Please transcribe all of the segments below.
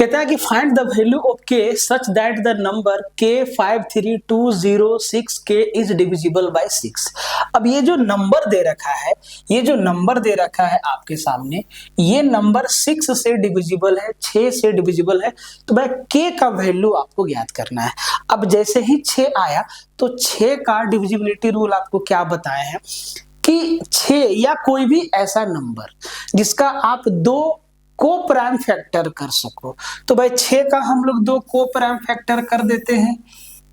कहता है कि find the value of k such that the number k53206k is divisible bye 6। अब ये जो नंबर दे रखा है, ये जो नंबर दे रखा है आपके सामने, ये नंबर 6 से डिविजिबल है, 6 से डिविजिबल है। तो भाई k का वैल्यू आपको ज्ञात करना है। अब जैसे ही 6 आया तो 6 का डिविजिबिलिटी रूल आपको क्या बताए हैं कि 6 या कोई भी ऐसा नंबर जिसका आप दो को प्राइम फैक्टर कर सको। तो भाई 6 का हम लोग दो को प्राइम फैक्टर कर देते हैं।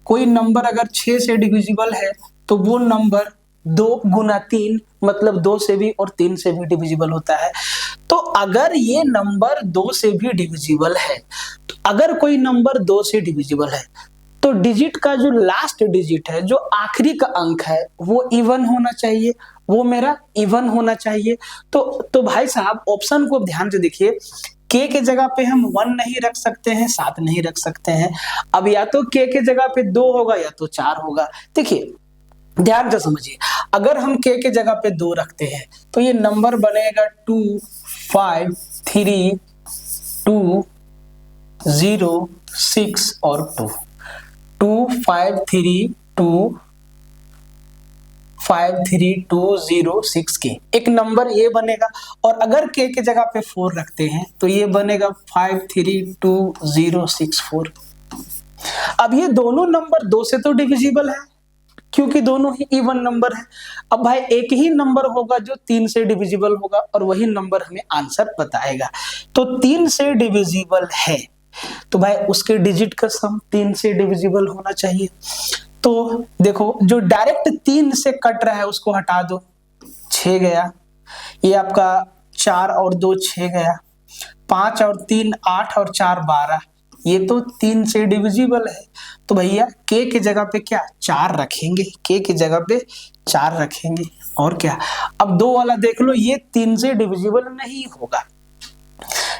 कोई नंबर अगर 6 से डिविजिबल है तो वो नंबर 2 गुना 3 मतलब 2 से भी और 3 से भी डिविजिबल होता है। तो अगर ये नंबर 2 से भी डिविजिबल है, तो अगर कोई नंबर 2 से डिविजिबल है तो डिजिट का जो लास्ट डिजिट है, जो आखिरी का अंक है, वो इवन होना चाहिए, वो मेरा इवन होना चाहिए। तो भाई साहब ऑप्शन को ध्यान से देखिए, k के जगह पे हम 1 नहीं रख सकते हैं, 7 नहीं रख सकते हैं। अब या तो k के जगह पे 2 होगा या तो 4 होगा। देखिए ध्यान से समझिए, अगर हम k के जगह पे 2 रखते हैं तो ये नंबर बनेगा 2 5 3 2 0 6 और 2 2 5 3 2 5 3 2 0 6 k एक नंबर ये बनेगा। और अगर k के जगह पे 4 रखते हैं तो ये बनेगा 5 3 2 0 6 4। अब ये दोनों नंबर 2 से तो डिविजिबल है क्योंकि दोनों ही इवन नंबर है। अब भाई एक ही नंबर होगा जो 3 से डिविजिबल होगा और वही नंबर हमें आंसर बताएगा। तो 3 से डिविजिबल है तो भाई उसके डिजिट का सम 3 से डिविजिबल होना चाहिए। तो देखो जो डायरेक्ट 3 से कट रहा है उसको हटा दो, 6 गया। ये आपका 4 और 2 6 गया, 5 और 3 8 और 4 12। ये तो 3 से डिविजिबल है। तो भैया k की जगह पे क्या 4 रखेंगे, k की जगह पे 4 रखेंगे और क्या। अब 2 वाला देख लो, ये 3 से डिविजिबल नहीं होगा।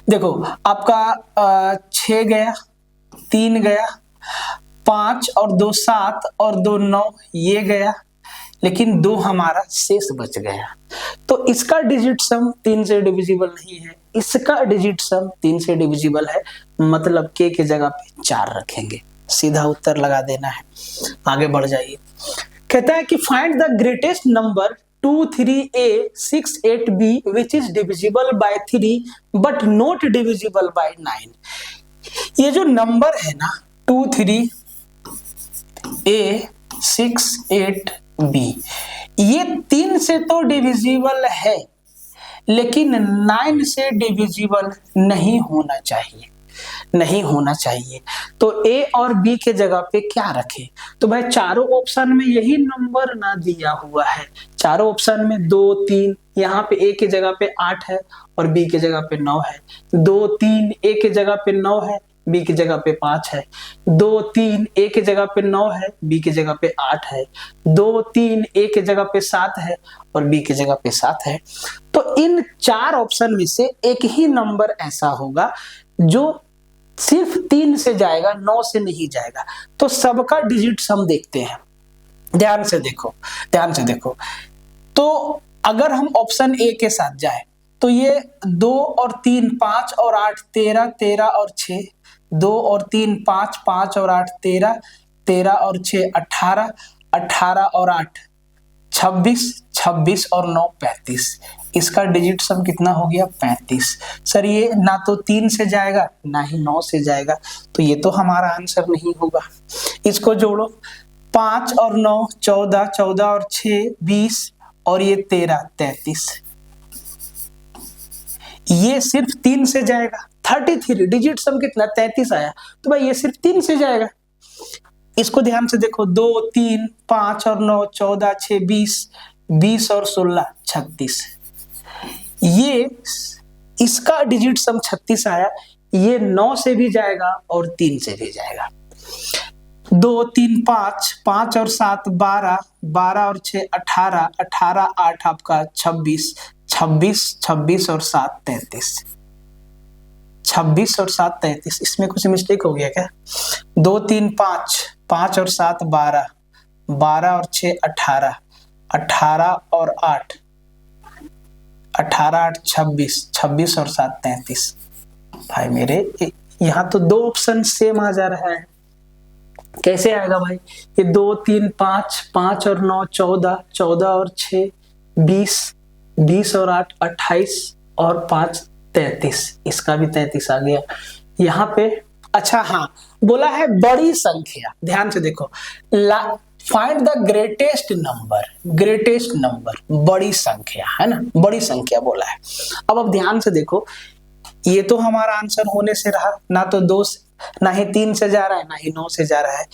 देखो आपका 6 गया, 3 गया, 5 और 2 7 और 2 9 ये गया, लेकिन 2 हमारा शेष बच गया। तो इसका डिजिट सम 3 से डिविजिबल नहीं है, इसका डिजिट सम 3 से डिविजिबल है, मतलब k की जगह पे 4 रखेंगे। सीधा उत्तर लगा देना है। आगे बढ़ जाइए। कहता है कि find the greatest number 23a68b which is divisible by 3 but not divisible by 9। ये जो नंबर है ना 23a68b, ये 3 से तो डिविजिबल है लेकिन 9 से डिविजिबल नहीं होना चाहिए, नहीं होना चाहिए। तो a और b के जगह पे क्या रखें? तो भाई चारों ऑप्शन में यही नंबर ना दिया हुआ है, चारों ऑप्शन में 2 3, यहाँ पे a के जगह पे 8 है और b के जगह पे 9 है। 2 3 a के जगह पे 9 है, b की जगह पे 5 है। 2 3 a के जगह पे 9 है, b की जगह पे 8 है। 2 3 a के जगह पे 7 है और b की जगह पे 7 है। तो इन 4 ऑप्शन में से एक ही नंबर ऐसा होगा जो सिर्फ 3 से जाएगा, 9 से नहीं जाएगा। तो सबका डिजिट सम देखते हैं, ध्यान से देखो, ध्यान से देखो। तो अगर हम ऑप्शन ए के साथ जाए तो ये 2 और 3 5 और 8 13, 13 और 6, 2 और 3 5, 5 और 8 13, 13 और 6 18, 18 और 8 26, 26 और 9 35। इसका डिजिट सम कितना हो गया 35। सर ये ना तो 3 से जाएगा ना ही 9 से जाएगा, तो ये तो हमारा आंसर नहीं होगा। इसको जोड़ो, 5 और 9 14, 14 और 6 20 और ये 13 33। ये सिर्फ 3 से जाएगा, 33 डिजिट सम कितना 33 आया, तो भाई ये सिर्फ 3 से जाएगा। इसको ध्यान से देखो, 2 3 5 और 9 14 6 20, 20 और 16 36। ये इसका डिजिट सम 36 आया, ये 9 से भी जाएगा और 3 से भी जाएगा। 2 3 5, 5 और 7 12, 12 और 6 18, 18 8 आपका 26, 26 26 और 7 33। 26 और 7 33, इसमें कुछ मिस्टेक हो गया क्या? 2 3 5, 5 और 7 12, 12 और 6 18, 18 और 8 18 8 26, 26 और 7 33। भाई मेरे यहाँ तो दो ऑप्शन सेम आ जा रहा है, कैसे आएगा भाई? ये 2 3 5, 5 और 9 14, 14 और 6 20, 20 और 8 28 और 5 33, इसका भी 33 आ गया यहाँ पे। अच्छा हाँ, बोला है बड़ी संख्या, ध्यान से देखो, फाइंड द ग्रेटेस्ट नंबर, बड़ी संख्या है ना, बड़ी संख्या बोला है। अब ध्यान से देखो, ये तो हमारा आंसर होने से रहा, ना तो 2 ना ही 3 से जा रहा है, ना ही 9 से जा रहा है।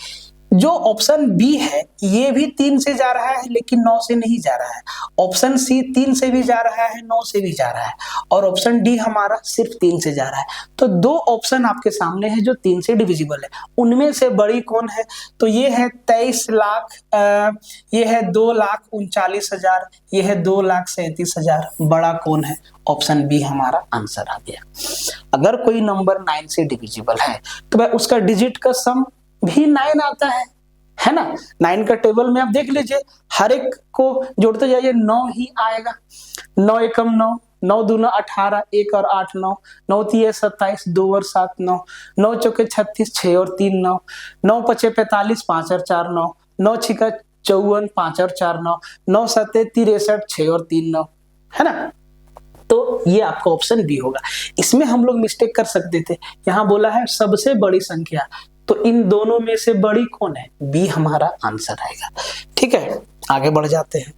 जो ऑप्शन बी है ये भी 3 से जा रहा है लेकिन 9 से नहीं जा रहा है। ऑप्शन सी 3 से भी जा रहा है, 9 से भी जा रहा है, और ऑप्शन डी हमारा सिर्फ 3 से जा रहा है। तो दो ऑप्शन आपके सामने है जो 3 से डिविजिबल है, उनमें से बड़ी कौन है? तो ये है 23 लाख, ये है 2,39,000, ये है 2,37,000, बड़ा कौन है? ऑप्शन बी हमारा आंसर आ गया। अगर कोई नंबर 9 से डिविजिबल है तो भाई उसका डिजिट का सम भी 9 आता है ना। 9 का टेबल में आप देख लीजिए, हर एक को जोड़ते जाइए 9 ही आएगा। 9 एकम 9, 9 दूना 18, 1 और 8 9, 9 तिये 27, 2 और 7 9, 9 चौके 36, 6 और 3 9, 9 पचे 45, 5 और 4 9, 9 छिका 54, 5 और 4 9, 9 सत्ते 63, 6 और 3 9, है ना। तो ये आपका ऑप्शन बी होगा। इसमें हम लोग मिस्टेक कर सकते थे, यहाँ बोला है सबसे बड़ी संख्या, तो इन दोनों में से बड़ी कौन है? बी हमारा आंसर आएगा। ठीक है, आगे बढ़ जाते हैं।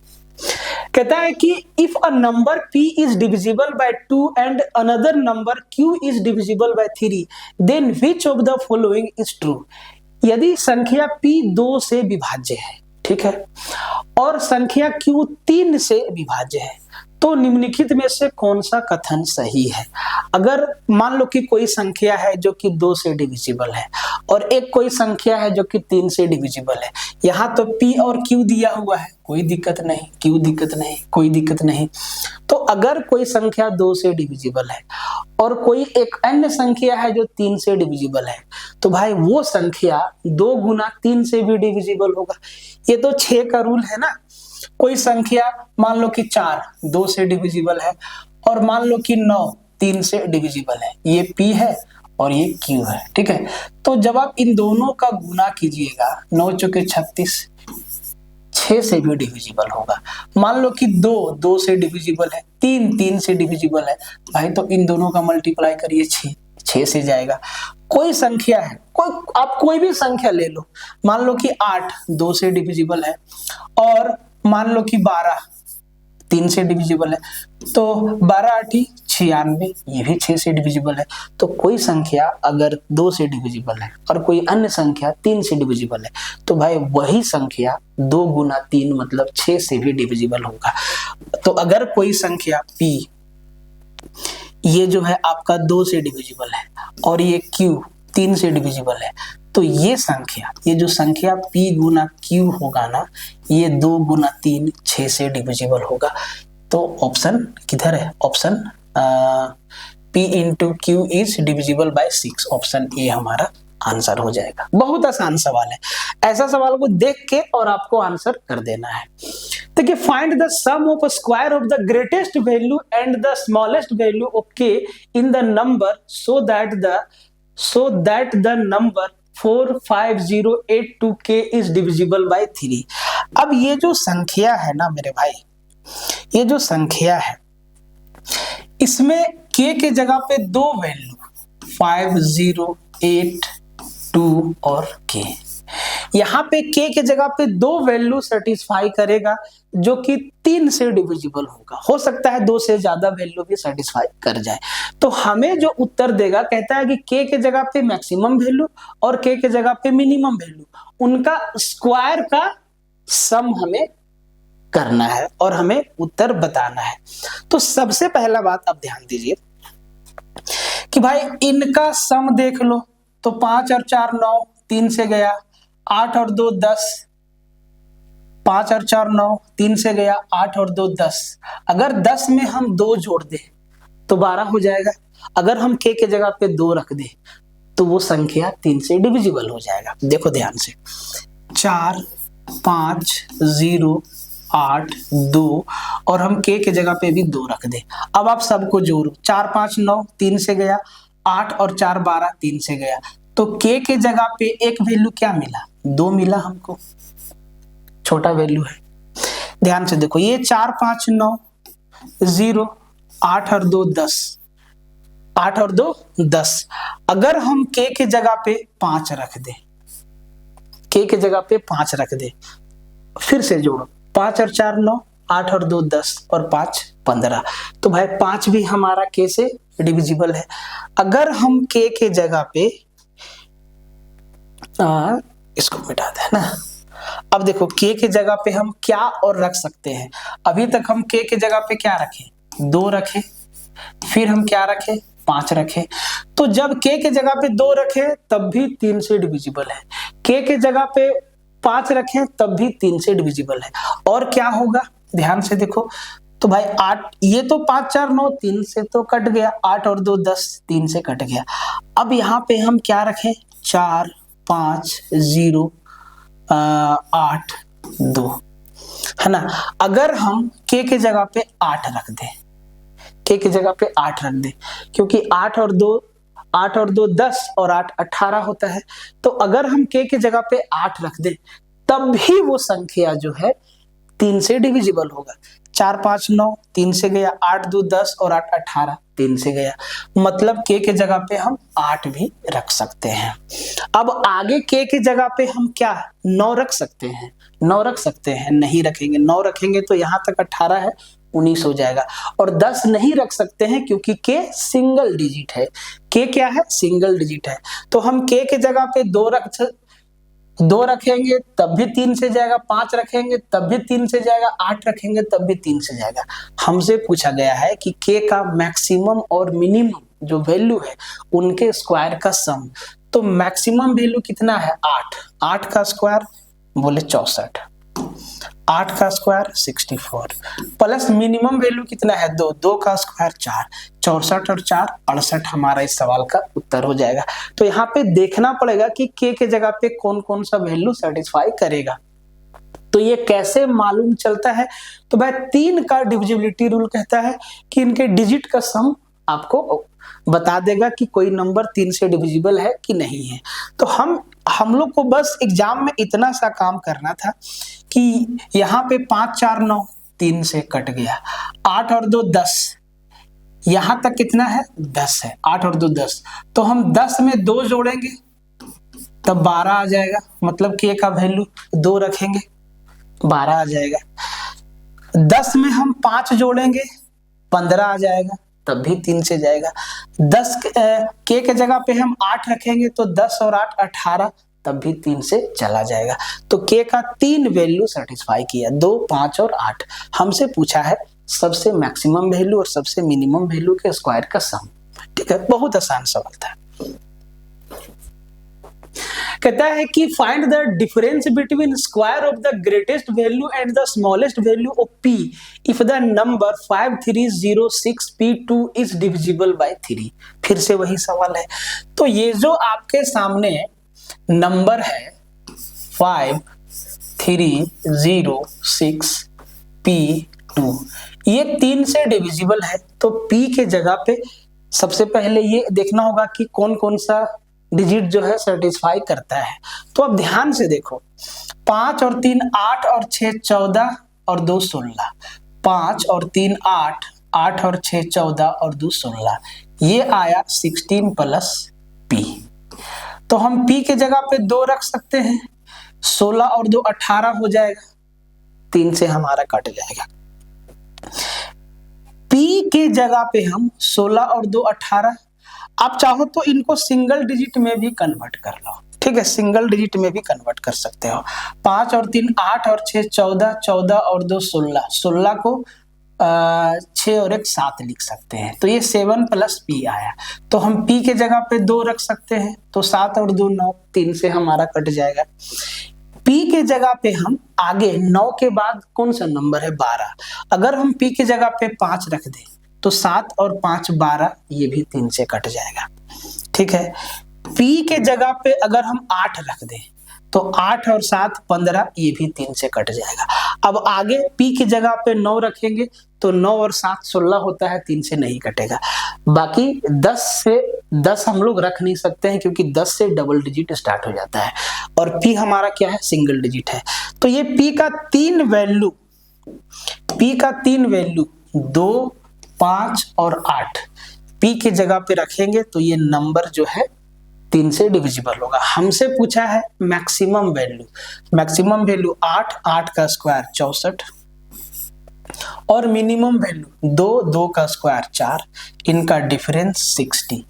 कहता है कि if a number p is divisible by 2 and another number q is divisible by 3, then which of the following is true. यदि संख्या p 2 से विभाज्य है, ठीक है, और संख्या q 3 से विभाज्य है, तो निम्नलिखित में से कौन सा कथन सही है? अगर मान लो कि कोई संख्या है जो कि 2 से डिविजिबल है और एक कोई संख्या है जो कि 3 से डिविजिबल है, यहाँ तो p और q दिया हुआ है, कोई दिक्कत नहीं, q दिक्कत नहीं, कोई दिक्कत नहीं। तो अगर कोई संख्या 2 से डिविजिबल है और कोई एक अन्य संख्या है जो 3 से डिविजिबल है, तो भाई वो संख्या 2 गुना 3 से भी डिविजिबल होगा। ये तो 6 का रूल है ना। कोई संख्या मान लो कि 4 2 से डिविजिबल है और मान लो कि 9 3 से डिविजिबल है, ये p है और ये q है, ठीक है। तो जब आप इन दोनों का गुना कीजिएगा, 9 चौके 36, 6 से भी डिविजिबल होगा। मान लो कि 2 2 से डिविजिबल है, 3 3 से डिविजिबल है, भाई तो इन दोनों का मल्टीप्लाई करिए, 6 से जाएगा। कोई संख्या है, आप कोई भी संख्या ले लो, मान लो कि 8 2 से डिविजिबल है और मान लो कि 12 3 से डिविजिबल है, तो 12 8 96, ये भी 6 से डिविजिबल है। तो कोई संख्या अगर 2 से डिविजिबल है और कोई अन्य संख्या 3 से डिविजिबल है, तो भाई वही संख्या 2 गुना 3 मतलब 6 से भी डिविजिबल होगा। तो अगर कोई संख्या p ये जो है आपका 2 से डिविजिबल है और ये q 3 से डिविजिबल है, तो ये संख्या, ये जो संख्या p गुना q होगा ना, ये 2 गुना 3 6 से डिविजिबल होगा। तो ऑप्शन किधर है? Option p into q is divisible bye 6, option A हमारा आंसर हो जाएगा। बहुत आसान सवाल है, ऐसा सवाल को देख के और आपको आंसर कर देना है। देखिए, find the sum of square of the greatest value and the smallest value of k in the number so that the number 45082k is divisible by 3। अब ये जो संख्या है ना मेरे भाई, ये जो संख्या है इसमें k के जगह पे 2 वैल्यू 5082 और k, यहाँ पे k के जगह पे 2 वैल्यू सेटिस्फाई करेगा जो कि 3 से डिविजिबल होगा। हो सकता है 2 से ज्यादा वैल्यू भी सेटिस्फाई कर जाए। तो हमें जो उत्तर देगा, कहता है कि k के जगह पे मैक्सिमम वैल्यू और k के जगह पे मिनिमम वैल्यू, उनका स्क्वायर का सम हमें करना है और हमें उत्तर बताना है। तो सबसे पहला बात आप ध्यान दीजिए कि भाई इनका सम देख लो, तो 5 और 4 9, 3 से गया, 8 और 2 10, 5 और 4 9, 3 से गया, 8 और 2 10। अगर 10 में हम 2 जोड़ दे तो 12 हो जाएगा। अगर हम k के जगह पे 2 रख दे तो वो संख्या 3 से डिविजिबल हो जाएगा। देखो ध्यान से, 4 5 0 8 2 और हम k के जगह पे भी 2 रख दे। अब आप सबको जोड़ो, 4 5 9, 3 से गया, 8 और 4 12, 3 से गया। तो k के जगह पे एक वैल्यू क्या मिला, 2 मिला हमको, छोटा वैल्यू है। ध्यान से देखो, ये 4 5 9 0, 8 और 2 10, 8 और 2 10। अगर हम k के जगह पे 5 रख दे, k के जगह पे 5 रख दे, फिर से जोड़ो, 5 और 4 9, 8 और 2 10 और 5 15। तो भाई 5 भी हमारा k से डिविजिबल है। अगर हम k के जगह पे इसको मिटा दे ना। अब देखो k के जगह पे हम क्या और रख सकते हैं। अभी तक हम k के जगह पे क्या रखे, 2 रखे, फिर हम क्या रखे, 5 रखे। तो जब k के जगह पे 2 रखे तब भी 3 से डिविजिबल है, k के जगह पे 5 रखे तब भी 3 से डिविजिबल है। और क्या होगा, ध्यान से देखो, तो भाई 8, ये तो 5 4 9, 3 से तो कट गया, 8 और 2 10, 3 से कट गया। अब यहाँ पे हम क्या रखें, 4 5 0 8 2, है ना। अगर हम k के जगह पे 8 रख दें, k के जगह पे 8 रख दें, क्योंकि 8 और 2 10 और 8 18 होता है। तो अगर हम k के जगह पे 8 रख दें तब भी वो संख्या जो है 3 से डिविजिबल होगा। 4 5 9, 3 से गया, 8 2 10 और 8 18, 3 से गया। मतलब k के जगह पे हम 8 भी रख सकते हैं। अब आगे k के जगह पे हम क्या 9 रख सकते हैं, 9 रख सकते हैं, नहीं रखेंगे। 9 रखेंगे तो यहाँ तक 18 है, 19 हो जाएगा। और 10 नहीं रख सकते हैं क्योंकि k सिंगल डिजिट है। k क्या है, सिंगल डिजिट है। तो हम k के जगह पे 2 रखेंगे तब भी 3 से जाएगा, 5 रखेंगे तब भी 3 से जाएगा, 8 रखेंगे तब भी 3 से जाएगा। हमसे पूछा गया है कि k का मैक्सिमम और मिनिमम जो वैल्यू है उनके स्क्वायर का सम। तो मैक्सिमम वैल्यू कितना है, 8, 8 का स्क्वायर बोले 64, 8 का स्क्वायर 64, प्लस मिनिमम वैल्यू कितना है, 2, 2 का स्क्वायर 4, 64 और 4 68 हमारा इस सवाल का उत्तर हो जाएगा। तो यहाँ पे देखना पड़ेगा कि k के जगह पे कौन कौन सा वैल्यू सेटिस्फाई करेगा। तो ये कैसे मालूम चलता है, तो भाई 3 का डिविजिबिलिटी रूल कहता है कि इनके डिजिट का सम आपको बता देगा कि कोई नंबर 3 से डिविजिबल है कि नहीं है। तो हम लोग को बस एग्जाम में इतना सा काम करना था कि यहाँ पे 5 4 9, 3 से कट गया, 8 और 2 10, यहाँ तक कितना है, 10 है, 8 और 2 10। तो हम 10 में 2 जोड़ेंगे तब 12 आ जाएगा, मतलब k का वैल्यू 2 रखेंगे 12 आ जाएगा। 10 में हम 5 जोड़ेंगे 15 आ जाएगा, तब भी 3 से जाएगा। 10 k के जगह पे हम 8 रखेंगे तो 10 और 8 18, तब भी 3 से चला जाएगा। तो k का 3 वैल्यू सेटिस्फाई किया, 2 5 और 8। हमसे पूछा है सबसे मैक्सिमम वैल्यू और सबसे मिनिमम वैल्यू के स्क्वायर का सम। ठीक है, बहुत आसान सवाल था। कहता है कि find the difference between square of the greatest value and the smallest value of p if the number 5306p2 is divisible by 3। फिर से वही सवाल है। तो ये जो आपके सामने नंबर है 5306p2, ये 3 से डिविजिबल है। तो p के जगह पे सबसे पहले ये देखना होगा कि कौन कौन सा डिजिट जो है सेटिस्फाई करता है। तो अब ध्यान से देखो, 5 और 3 8 और 6 14 और 2 16, 5 और 3 8, 8 और 6 14 और 2 16, ये आया 16 प्लस p। तो हम p के जगह पे 2 रख सकते हैं, 16 और 2 18 हो जाएगा, 3 से हमारा कट जाएगा। p के जगह पे हम 16 और 2 18, आप चाहो तो इनको सिंगल डिजिट में भी कन्वर्ट कर लो। ठीक है, सिंगल डिजिट में भी कन्वर्ट कर सकते हो। 5 और 3 8 और 6 14, 14 और 2 16, 16 को 6 और 1 7 लिख सकते हैं। तो ये 7 प्लस p आया। तो हम p के जगह पे 2 रख सकते हैं, तो 7 और 2 9, 3 से हमारा कट जाएगा। p के जगह पे हम आगे 9 के बाद कौन सा नंबर है 12, अगर हम p के जगह पे 5 रख दें तो 7 और 5 12, ये भी 3 से कट जाएगा। ठीक है, p के जगह पे अगर हम 8 रख दें तो 8 और 7 15, ये भी 3 से कट जाएगा। अब आगे p की जगह पे 9 रखेंगे तो 9 और 7 16 होता है, 3 से नहीं कटेगा। बाकी 10 हम लोग रख नहीं सकते हैं क्योंकि 10 से डबल डिजिट स्टार्ट हो जाता है और p हमारा क्या है, सिंगल डिजिट है। तो ये p का तीन वैल्यू 2, 5 और 8 p की जगह पे रखेंगे तो ये नंबर जो है 3 से डिविजिबल होगा। हमसे पूछा है मैक्सिमम वैल्यू 8 का स्क्वायर 64 और मिनिमम वैल्यू 2 का स्क्वायर 4, इनका डिफरेंस 60।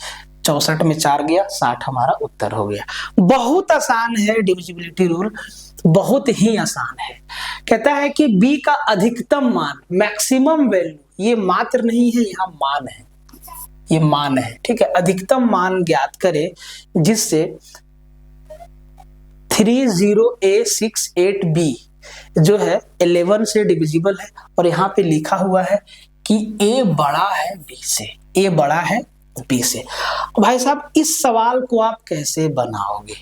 64 में 4 गया, 60 हमारा उत्तर हो गया। बहुत आसान है डिविजिबिलिटी रूल, बहुत ही आसान है। कहता है कि b का अधिकतम मान, मैक्सिमम वैल्यू, ये मात्र नहीं है, यहाँ मान है, ये मान है, ठीक है। अधिकतम मान ज्ञात करें जिससे 30A68B जो है 11 से डिविजिबल है और यहाँ पे लिखा हुआ है कि a बड़ा है b से, a बड़ा है b से। भाई साहब इस सवाल को आप कैसे बनाओगे,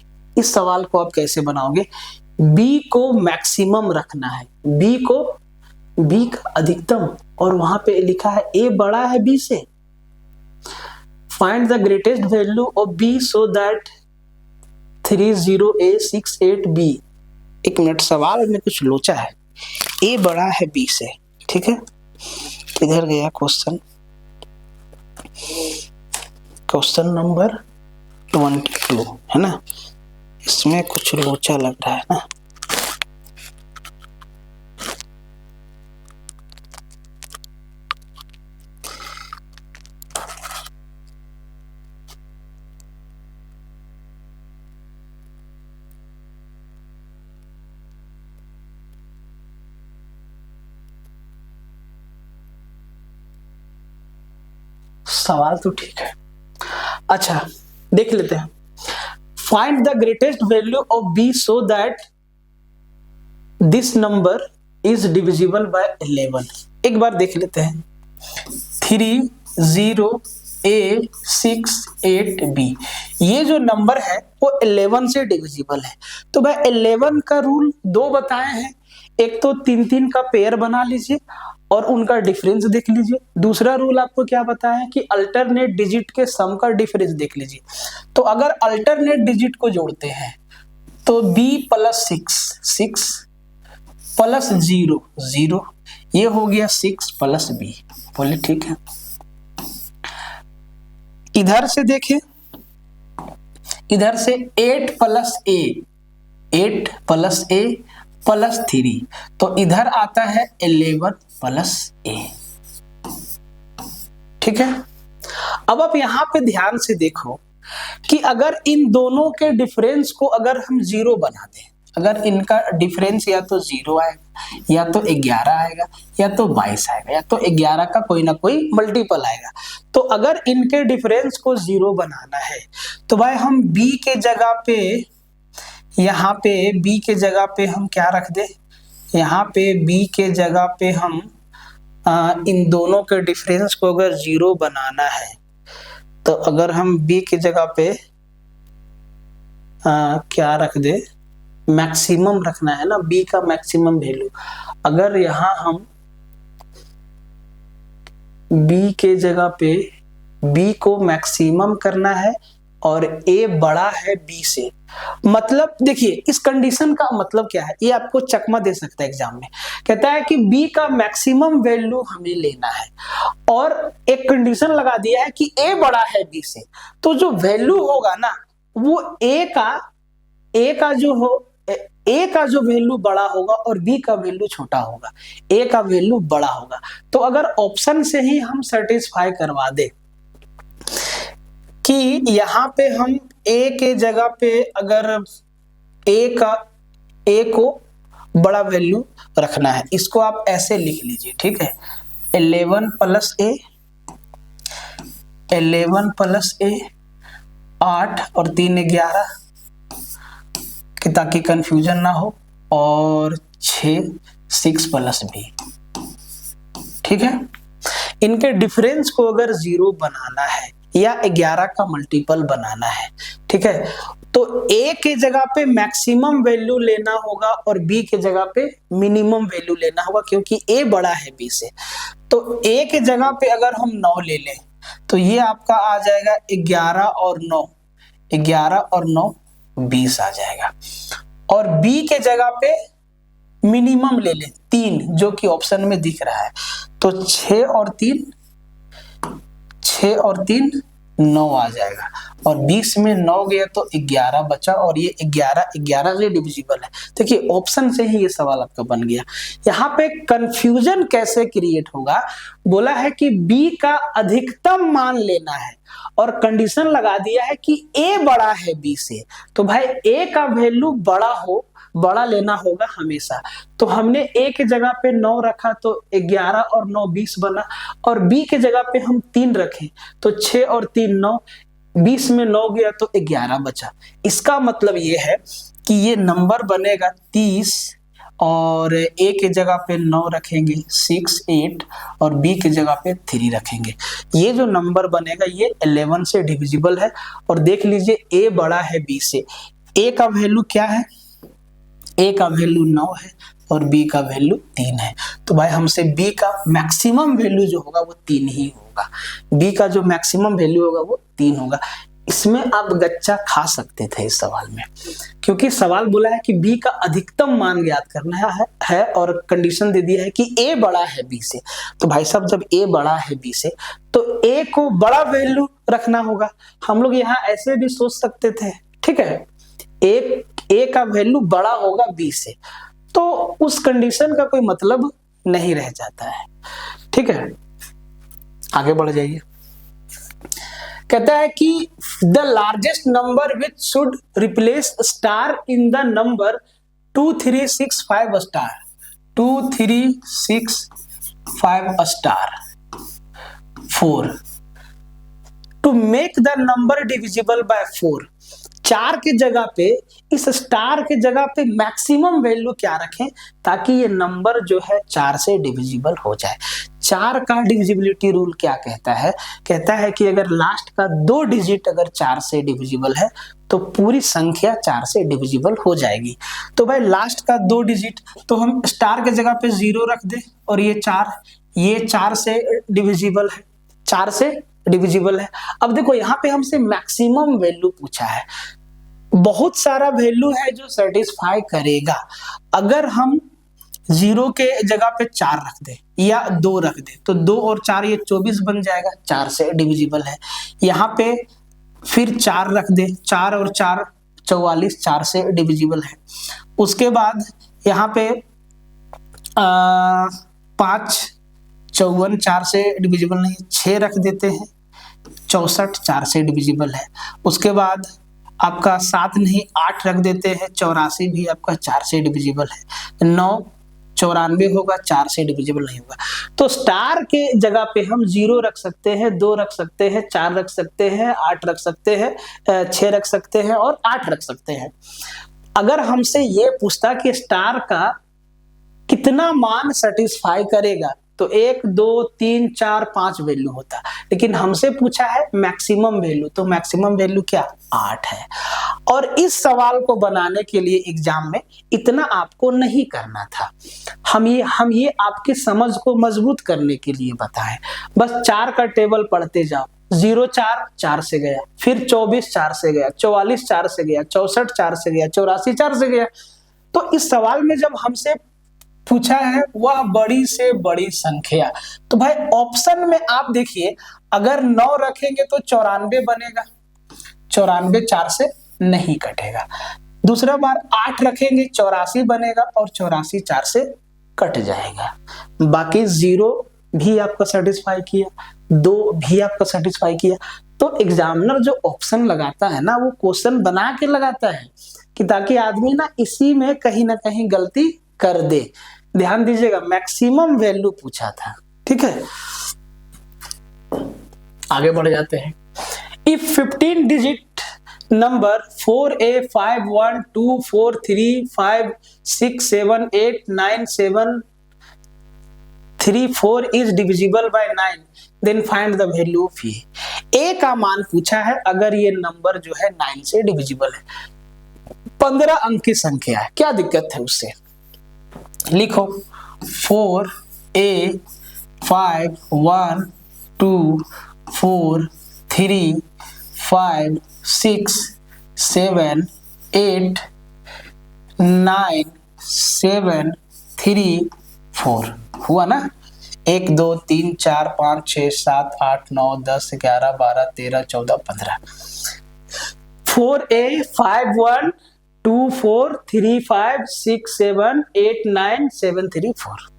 b को मैक्सिमम रखना है, b का अधिकतम, और वहां पे लिखा है a बड़ा है b से। Find the greatest value of b so that 30A68B। एक मिनट, सवाल में कुछ लोचा है, a बड़ा है b से, ठीक है। किधर गया क्वेश्चन नंबर 22 है ना, इसमें कुछ लोचा लग रहा है ना। सवाल तो ठीक है, अच्छा देख लेते हैं। Find the greatest value of b so that this number is divisible bye 11। एक बार देख लेते हैं। 30A68B ये जो नंबर है वो 11 से डिविजिबल है। तो भाई 11 का रूल 2 बताए हैं, एक तो 3 का पेयर बना लीजिए और उनका डिफरेंस देख लीजिए। दूसरा रूल आपको क्या बताया है कि अल्टरनेट डिजिट के सम का डिफरेंस देख लीजिए। तो अगर अल्टरनेट डिजिट को जोड़ते हैं तो b + 6 प्लस 0 ये हो गया 6 + b। बोले ठीक है। इधर से देखें, इधर से 8 + a +3 तो इधर आता है 11 + a, ठीक है। अब आप यहां पे ध्यान से देखो कि अगर इन दोनों के डिफरेंस को अगर हम 0 बना दें, अगर इनका डिफरेंस या तो 0 आएगा या तो 11 आएगा या तो 22 आएगा या तो 11 का कोई ना कोई मल्टीपल आएगा। तो अगर इनके डिफरेंस को 0 बनाना है तो भाई हम b के जगह पे, यहाँ पे b के जगह पे हम क्या रख दे, यहाँ पे b के जगह पे हम इन दोनों के डिफरेंस को अगर 0 बनाना है तो अगर हम b की जगह पे क्या रख दे, मैक्सिमम रखना है ना, b का मैक्सिमम वैल्यू। अगर यहाँ हम b के जगह पे b को मैक्सिमम करना है और a बड़ा है b से, मतलब देखिए इस कंडीशन का मतलब क्या है, ये आपको चकमा दे सकता है एग्जाम में। कहता है कि b का मैक्सिमम वैल्यू हमें लेना है और एक कंडीशन लगा दिया है कि a बड़ा है b से, तो जो वैल्यू होगा ना वो a का जो वैल्यू बड़ा होगा और b का वैल्यू छोटा होगा, a का वैल्यू बड़ा होगा। तो अगर ऑप्शन से ही हम सेटिस्फाई करवा दे कि यहाँ पे हम a के जगह पे अगर a को बड़ा वैल्यू रखना है, इसको आप ऐसे लिख लीजिए, ठीक है। 11 + a 8 और 3 11 कि ताकि कंफ्यूजन ना हो, और 6 + b, ठीक है। इनके डिफरेंस को अगर 0 बनाना है या 11 का मल्टीपल बनाना है, ठीक है, तो ए के जगह पे मैक्सिमम वैल्यू लेना होगा और बी के जगह पे मिनिमम वैल्यू लेना होगा, क्योंकि ए बड़ा है बी से। तो ए के जगह पे अगर हम 9 ले लें तो ये आपका आ जाएगा 11 और 9, 11 और 9 20 आ जाएगा। और बी के जगह पे मिनिमम ले लें 3, जो कि ऑप्शन में दिख रहा है, तो 6 और 3 9 आ जाएगा। और 20 में 9 गया तो 11 बचा, और ये 11 से डिविजिबल है। देखिए ऑप्शन से ही ये सवाल आपका बन गया। यहाँ पे कंफ्यूजन कैसे क्रिएट होगा, बोला है कि बी का अधिकतम मान लेना है और कंडीशन लगा दिया है कि ए बड़ा है बी से, तो भाई ए का वैल्यू बड़ा लेना होगा हमेशा। तो हमने ए के जगह पे 9 रखा तो 11 और 9 20 बना, और बी के जगह पे हम 3 रखें तो 6 और 3 9, 20 में 9 गया तो 11 बचा। इसका मतलब ये है कि ये नंबर बनेगा 30, और ए के जगह पे 9 रखेंगे 6 8, और बी के जगह पे 3 रखेंगे। ये जो नंबर बनेगा ये 11 से डिविजिबल है। और देख लीजिए ए बड़ा है बी से, ए का वैल्यू क्या है, ए का वैल्यू 9 है और बी का वैल्यू 3 है। तो भाई हमसे बी का मैक्सिमम वैल्यू जो होगा वो 3 ही होगा, बी का जो मैक्सिमम वैल्यू होगा वो 3 होगा। इसमें आप गच्चा खा सकते थे इस सवाल में, क्योंकि सवाल बोला है कि बी का अधिकतम मान ज्ञात करना है और कंडीशन दे दिया है कि ए बड़ा है बी से। तो भाई साहब जब ए बड़ा है बी से तो ए को बड़ा वैल्यू रखना होगा। हम लोग यहाँ ऐसे भी सोच सकते थे, ठीक है, ए का वैल्यू बड़ा होगा बी से, तो उस कंडीशन का कोई मतलब नहीं रह जाता है। ठीक है, आगे बढ़ जाइए। कहता है कि the largest number which should replace star in the number 2365 star, 2365 star 4 to make the number divisible by 4। 4 के जगह पे, इस स्टार के जगह पे मैक्सिमम वैल्यू क्या रखें ताकि ये नंबर जो है 4 से डिविजिबल हो जाए। 4 का डिविजिबिलिटी रूल क्या कहता है, कहता है कि अगर लास्ट का 2 डिजिट अगर 4 से डिविजिबल है तो पूरी संख्या 4 से डिविजिबल हो जाएगी। तो भाई लास्ट का 2 डिजिट, तो हम स्टार के जगह पे 0 रख दे, और ये 4 से डिविजिबल है, 4 से डिविजिबल है। अब देखो यहाँ पे हमसे मैक्सिमम वैल्यू पूछा है, बहुत सारा वैल्यू है जो सेटिस्फाई करेगा। अगर हम 0 के जगह पे 4 रख दे या 2 रख दे तो 2 और 4 ये 24 बन जाएगा, 4 से डिविजिबल है। यहाँ पे फिर 4 रख दे, 4 और 4 44, 4 से डिविजिबल है। उसके बाद यहाँ पे 5 54, 4 से डिविजिबल नहीं, 6 रख देते हैं, 64 4 से डिविजिबल है। उसके बाद आपका 7 नहीं 8 रख देते हैं, 84 भी आपका 4 से डिविजिबल है। 9 94 होगा, 4 से डिविजिबल नहीं होगा। तो स्टार के जगह पे हम 0 रख सकते हैं, 2 रख सकते हैं, 4 रख सकते हैं, 8 रख सकते हैं, 6 रख सकते हैं और 8 रख सकते हैं। अगर हमसे ये पूछता कि स्टार का कितना मान सेटिस्फाई करेगा तो 1 2 3 4 5 वैल्यू होता, लेकिन हमसे पूछा है मैक्सिमम वैल्यू, तो मैक्सिमम वैल्यू क्या 8 है। और इस सवाल को बनाने के लिए एग्जाम में इतना आपको नहीं करना था, हम ये आपकी समझ को मजबूत करने के लिए बताएं। बस 4 का टेबल पढ़ते जाओ, 0 4 4 से गया, फिर 24 4 से गया, 44 4 से गया, 64 4 से गया, 84 4 से गया। तो इस सवाल में जब हमसे पूछा है वह बड़ी से बड़ी संख्या, तो भाई ऑप्शन में आप देखिए, अगर 9 रखेंगे तो 94 बनेगा, 94 4 से नहीं कटेगा। दूसरा बार 8 रखेंगे 84 बनेगा और 84 4 से कट जाएगा। बाकी 0 भी आपका सेटिस्फाई किया, 2 भी आपका सेटिस्फाई किया। तो एग्जामिनर जो ऑप्शन लगाता है ना, वो क्वेश्चन बना के लगाता है कि ताकि आदमी ना इसी में कहीं ना कहीं गलती कर दे। ध्यान दीजिएगा, मैक्सिमम वैल्यू पूछा था, ठीक है। आगे बढ़ जाते हैं। If 15 digit number 4A 5 1 2 4 3 5 6 7 8 9 7 3 4 is divisible by 9, then find the value of A का मान पूछा है अगर ये नंबर जो है 9 से डिविजिबल है, 15 अंक की संख्या है, क्या दिक्कत है उससे? लिखो 4a 5 1 2 4 3 5 6 7 8 9 7 3 4 हुआ ना? 1 2 3 4 5 6 7 8 9 10 11 12 13 14 15 4a 5 1 2 4 3 5 6 7 8 9 7 3 4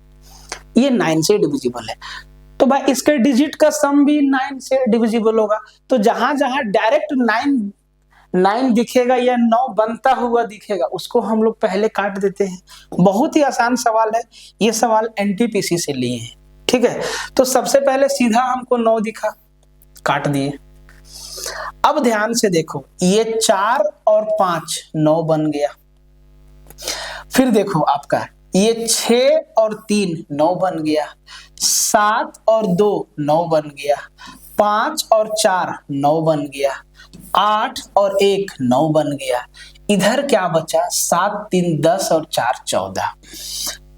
ये 9 से डिविजिबल है। तो भाई इसके डिजिट का सम भी 9 से डिविजिबल होगा। तो जहां जहां डायरेक्ट 9 दिखेगा या 9 बनता हुआ दिखेगा उसको हम लोग पहले काट देते हैं। बहुत ही आसान सवाल है, ये सवाल एनटीपीसी से लिए हैं, ठीक है। तो सबसे पहले सीधा हमको 9 दिखा, काट दिए। अब ध्यान से देखो, ये 4 और 5 9 बन गया। फिर देखो आपका ये 6 और 3 9 बन गया, 7 और 2 9 बन गया, 5 और 4 9 बन गया, 8 और 1 9 बन गया। इधर क्या बचा? 7 3 10 और 4 14।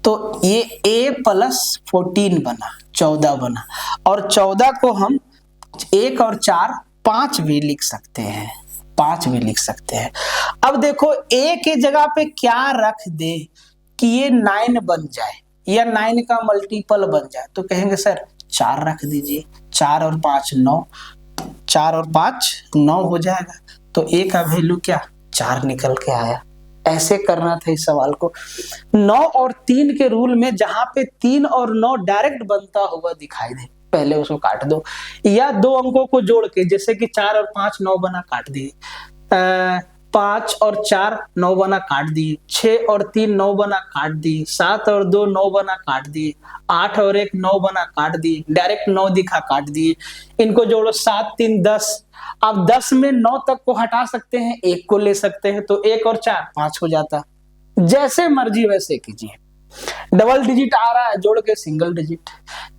तो ये a प्लस 14 बना, 14 बना। और 14 को हम 1 और 4 5 भी लिख सकते हैं, 5 भी लिख सकते हैं। अब देखो a के जगह पे क्या रख दे कि ये 9 बन जाए या 9 का मल्टीपल बन जाए, तो कहेंगे सर 4 रख दीजिए। 4 और 5 9, 4 और 5 9 हो जाएगा। तो a का वैल्यू क्या? 4 निकल के आया। ऐसे करना था इस सवाल को। 9 और 3 के रूल में जहां पे 3 और 9 डायरेक्ट बनता हुआ दिखाई दे पहले उसको काट दो, या 2 अंकों को जोड़ के, जैसे कि 4 और 5 9 बना, काट दिए। 5 और 4 9 बना, काट दिए। 6 और 3 9 बना, काट दिए। 7 और 2 9 बना, काट दिए। 8 और 1 9 बना, काट दिए। डायरेक्ट 9 दिखा, काट दिए। इनको जोड़ो, 7 3 10। अब 10 में 9 तक को हटा सकते हैं, 1 को ले सकते हैं, तो 1 और 4 5 हो जाता। जैसे मर्जी वैसे कीजिए। डबल डिजिट आ रहा है, जोड़ के सिंगल डिजिट,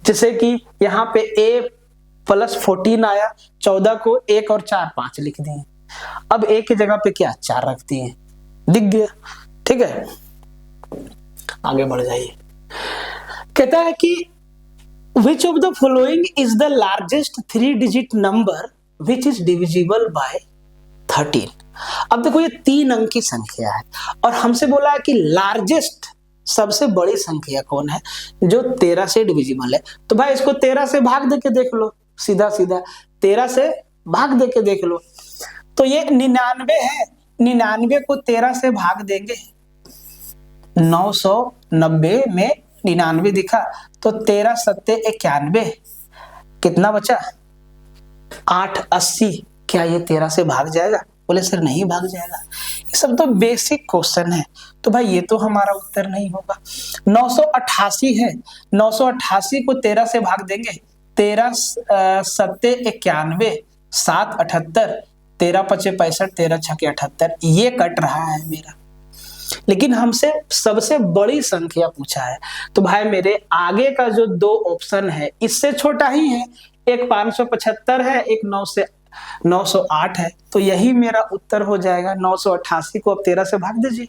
जैसे कि यहाँ पे a प्लस 14 आया, 14 को 1 और 4 5 लिख दिए। अब a की जगह पे क्या? 4 रख दिए, दिख गया, ठीक है। आगे बढ़ जाइए। कहता है कि which of the following is the largest 3-digit number which is divisible by 13? अब देखो ये 3 अंक की संख्या है और हमसे बोला है कि लार्जेस्ट, सबसे बड़ी संख्या कौन है जो 13 से डिविजिबल है। तो भाई इसको 13 से भाग दे के देख लो, सीधा सीधा 13 से भाग दे के देख लो। तो ये 99 है, 99 को 13 से भाग देंगे, 990 में 99 दिखा, तो 13 7 91, कितना बचा? 880। क्या ये 13 से भाग जाएगा? बोले सर नहीं भाग जाएगा। ये सब तो बेसिक क्वेश्चन है, तो भाई ये तो हमारा उत्तर नहीं होगा। 988 है, 988 को 13 से भाग देंगे, 13 7 91, 7 78, 13 5 65, 13 6 78, ये कट रहा है मेरा। लेकिन हमसे सबसे बड़ी संख्या पूछा है, तो भाई मेरे आगे का जो 2 ऑप्शन है इससे छोटा ही है। एक 575 है, एक 908 है, तो यही मेरा उत्तर हो जाएगा। 988 को अब 13 से भाग दीजिए,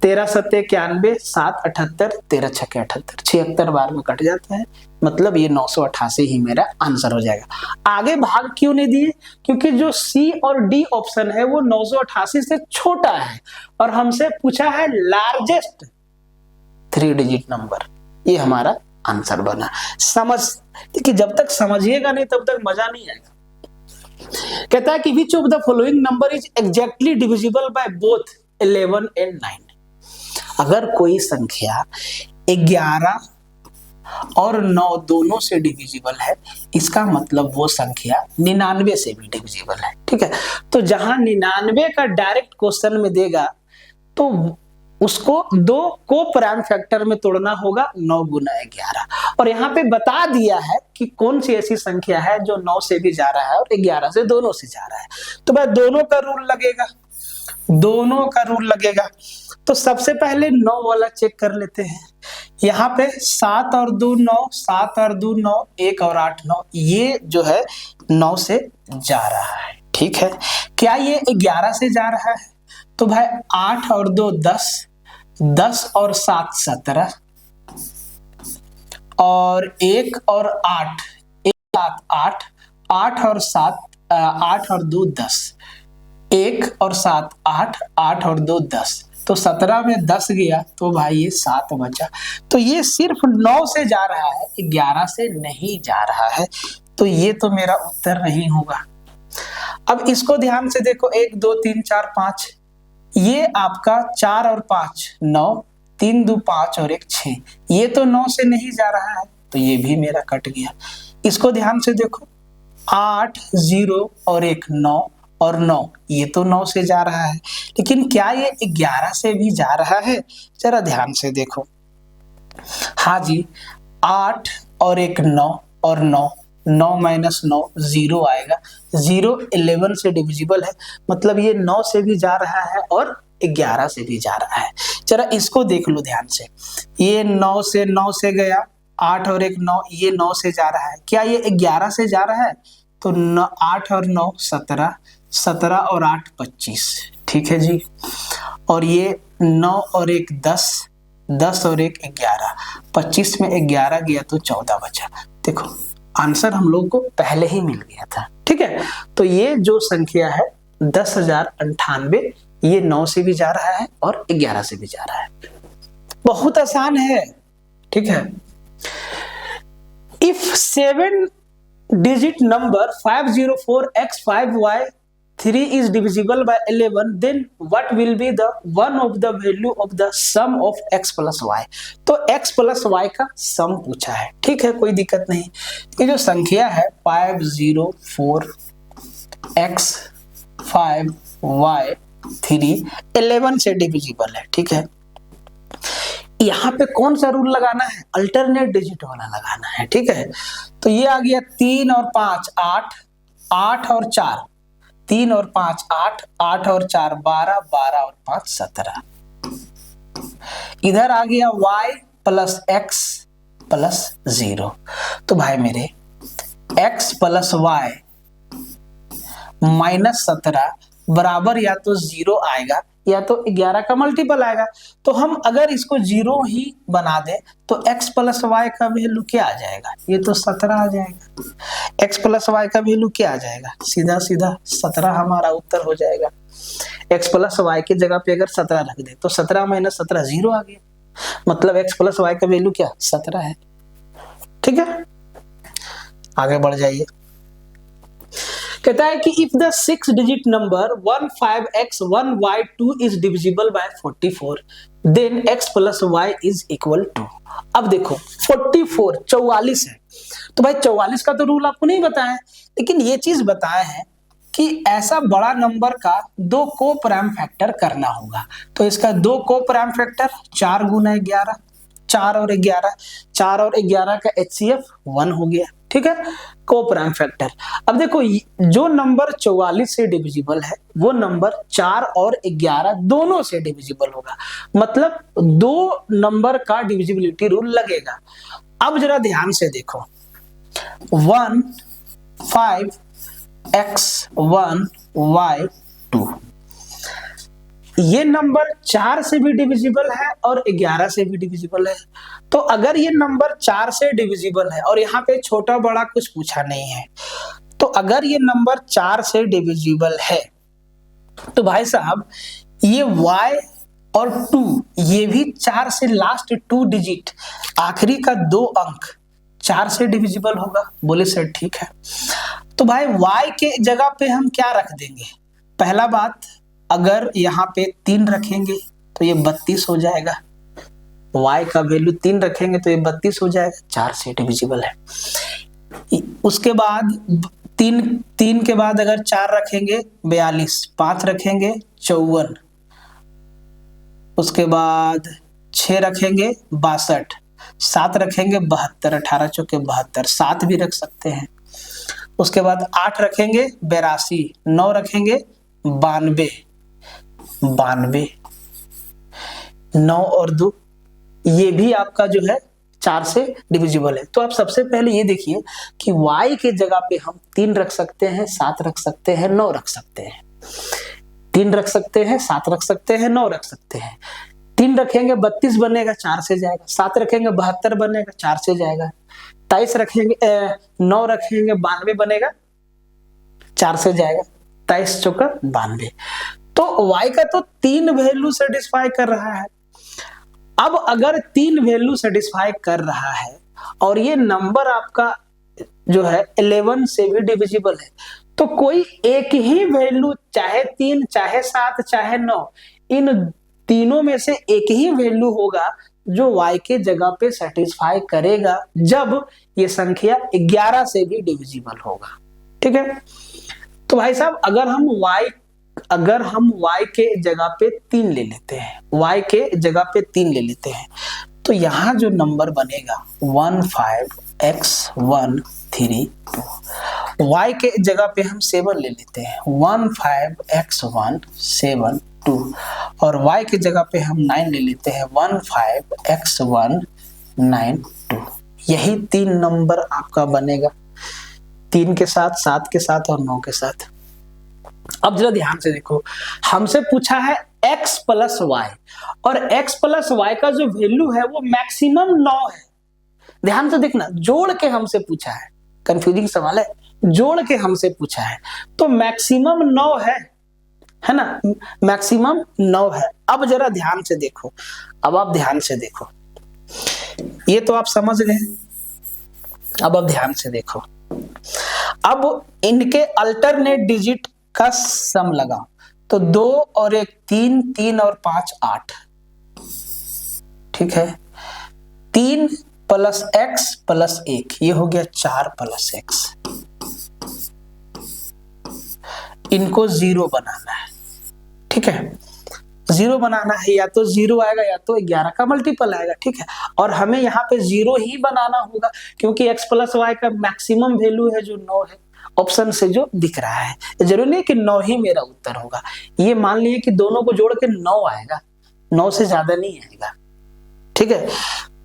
13 7 91, 7 78, 13 6 78, 76 बार में कट जाता है, मतलब ये 988 ही मेरा आंसर हो जाएगा। आगे भाग क्यों नहीं दिए? क्योंकि जो सी और डी ऑप्शन है वो 988 से छोटा है और हमसे पूछा है लार्जेस्ट 3 डिजिट नंबर, ये हमारा आंसर बना। समझ, देखिए जब तक समझिएगा नहीं तब तक मजा नहीं आएगा। कहता है कि which of the following number is exactly divisible by both 11 and 9? अगर कोई संख्या 11 और 9 दोनों से डिविजिबल है, इसका मतलब वो संख्या 99 से भी डिविजिबल है, ठीक है। तो जहां 99 का डायरेक्ट क्वेश्चन में देगा तो उसको 2 को प्राइम फैक्टर में तोड़ना होगा, 9 गुना 11। और यहाँ पे बता दिया है कि कौन सी ऐसी संख्या है जो 9 से भी जा रहा है और 11 से, दोनों से जा रहा है। तो भाई दोनों का रूल लगेगा, दोनों का रूल लगेगा। तो सबसे पहले 9 वाला चेक कर लेते हैं। यहाँ पे 7 और 2 9, 7 और 2 9, 1 और 8 9, ये जो है 9 से जा रहा है। ठीक है, क्या ये 11 से जा रहा है? तो भाई 8 और 2 10, 10 और 7 17, और 1 और 8, 1 7 8, 8 और 7 8 और 2 10, 1 और 7 8, 8 और 2 10, तो 17 में 10 गया तो भाई ये 7 बचा। तो ये सिर्फ 9 से जा रहा है, 11 से नहीं जा रहा है, तो ये तो मेरा उत्तर नहीं होगा। अब इसको ध्यान से देखो, 1 2 3 4 5, ये आपका 4 और 5 9, 3 2 5 और 1 6, ये तो 9 से नहीं जा रहा है, तो ये भी मेरा कट गया। इसको ध्यान से देखो, 8 0 और 1 9 और 9, ये तो 9 से जा रहा है, लेकिन क्या ये 11 से भी जा रहा है? जरा ध्यान से देखो। हाँ जी, 8 और 1 9 और 9, 9 माइनस 9 0 आएगा, 0 11 से डिविजिबल है, मतलब ये 9 से भी जा रहा है और 11 से भी जा रहा है। जरा इसको देख लो ध्यान से, ये 9 से गया, 8 और 1 9, ये 9 से जा रहा है, क्या ये 11 से जा रहा है? तो 8 और 9 17, 17 और 8 25, ठीक है जी। और ये 9 और 1 10, 10 और 1 11, 25 में 11 गया तो 14 बचा। देखो आंसर हम लोग को पहले ही मिल गया था। ठीक है, तो ये जो संख्या है 10,098, ये 9 से भी जा रहा है और 11 से भी जा रहा है। बहुत आसान है। ठीक है, if 7-digit number 504x5y3 is divisible by 11, then what will be the one of the value of the sum of x plus y? तो x plus y का सम पूछा है। ठीक है, कोई दिक्कत नहीं। ये जो संख्या है 504x5y3 11 से डिविजिबल है। ठीक है, यहाँ पे कौन सा रूल लगाना है? अल्टरनेट डिजिट वाला लगाना है। ठीक है, तो ये आ गया 3 और 5 8, 8 और 4, 3 और 5 8, 8 और 4 12, 12 और 5 17। इधर आ गया y प्लस x प्लस 0। तो भाई मेरे x प्लस y माइनस 17 बराबर या तो 0 आएगा या तो 11 का मल्टीपल आएगा। तो हम अगर इसको 0 ही बना दें तो x प्लस वाई का वैल्यू क्या आ जाएगा? ये तो 17 आ जाएगा। x प्लस वाई का वैल्यू क्या आ जाएगा? सीधा सीधा 17 हमारा उत्तर हो जाएगा। x प्लस वाई की जगह पे अगर 17 रख दे तो 17 माइनस 17 0 आ गया, मतलब x प्लस वाई का वैल्यू क्या? 17 है। ठीक है, आगे बढ़ जाइए। कहता है कि if the 6-digit number 15x1y2 is divisible by 44, then x plus y is equal to. अब देखो 44 है, तो भाई 44 का तो रूल आपको नहीं बताया, लेकिन ये चीज बताया है कि ऐसा बड़ा नंबर का 2 को प्राइम फैक्टर करना होगा। तो इसका 2 को प्राइम फैक्टर 4 गुना 11, 4 और 11, 4 और 11 का HCF 1 हो गया। ठीक है, को प्राइम फैक्टर। अब देखो जो नंबर 44 से डिविजिबल है वो नंबर 4 और 11 दोनों से डिविजिबल होगा, मतलब 2 नंबर का डिविजिबिलिटी रूल लगेगा। अब जरा ध्यान से देखो, 1 5x1y2 ये नंबर 4 से भी डिविजिबल है और 11 से भी डिविजिबल है। तो अगर ये नंबर 4 से डिविजिबल है और यहाँ पे छोटा बड़ा कुछ पूछा नहीं है, तो अगर ये नंबर 4 से डिविजिबल है तो भाई साहब ये y और 2 ये भी 4 से लास्ट 2 डिजिट आखिरी का 2 अंक 4 से डिविजिबल होगा। बोले सर ठीक है, तो भाई y के जगह पे हम क्या रख देंगे? पहला बात, अगर यहाँ पे 3 रखेंगे तो ये 32 हो जाएगा, y का वैल्यू 3 रखेंगे तो ये 32 हो जाएगा, 4 से डिविजिबल है। उसके बाद 3 के बाद अगर 4 रखेंगे 42, 5 रखेंगे 54, उसके बाद 6 रखेंगे 62, 7 रखेंगे 72, 18 चौके 72, 7 भी रख सकते हैं। उसके बाद 8 रखेंगे 82, 9 रखेंगे 92, 9 और 2 ये भी आपका जो है 4 से डिविजिबल है। तो आप सबसे पहले ये देखिए कि y के जगह पे हम 3 रख सकते हैं, 7 रख सकते हैं, 9 रख सकते हैं। 3 रख सकते हैं, 7 रख सकते हैं, 9 रख सकते हैं। 3 रखेंगे 32 बनेगा, 4 से जाएगा। 7 रखेंगे 72 बनेगा, 4 से जाएगा। 23 रखेंगे 9 रखेंगे 92 बनेगा, 4 से जाएगा। 23 चौका 92। तो y का तो 3 वैल्यू सेटिस्फाई कर रहा है। अब अगर 3 वैल्यू सेटिस्फाई कर रहा है और ये नंबर आपका जो है 11 से भी डिविजिबल है, तो कोई एक ही वैल्यू, चाहे 3 चाहे 7 चाहे 9, इन तीनों में से एक ही वैल्यू होगा जो y के जगह पे सेटिस्फाई करेगा जब ये संख्या 11 से भी डिविजिबल होगा। ठीक है, तो भाई साहब अगर हम y के जगह पे 3 ले लेते हैं, y के जगह पे 3 ले लेते हैं, तो यहां जो नंबर बनेगा 15x132। y के जगह पे हम 7 ले लेते हैं, 15x172। और y के जगह पे हम 9 ले लेते हैं, 15x192। यही 3 नंबर आपका बनेगा, 3 के साथ, 7 के साथ और 9 के साथ। अब जरा ध्यान से देखो, हमसे पूछा है x प्लस वाई, और x प्लस वाई का जो वैल्यू है वो मैक्सिमम 9 है। ध्यान से देखना, जोड़ के हमसे पूछा है, कंफ्यूजिंग सवाल है, जोड़ के हमसे पूछा है, तो मैक्सिमम 9 है ना, मैक्सिमम 9 है। अब जरा ध्यान से देखो, अब आप ध्यान से देखो, ये तो आप समझ गए। अब आप ध्यान से देखो, अब इनके अल्टरनेट डिजिट का सम लगाओ, तो 2 और 1 3, 3 और 5 8। ठीक है, 3 प्लस x प्लस 1, ये हो गया 4 प्लस x। इनको 0 बनाना है। ठीक है, 0 बनाना है, या तो 0 आएगा या तो 11 का मल्टीपल आएगा। ठीक है, और हमें यहाँ पे 0 ही बनाना होगा क्योंकि x प्लस वाई का मैक्सिमम वैल्यू है जो 9 है, ऑप्शन से जो दिख रहा है। जरूरी नहीं कि 9 ही मेरा उत्तर होगा, ये मान लिए कि दोनों को जोड़ के 9 आएगा, 9 से ज्यादा नहीं आएगा। ठीक है,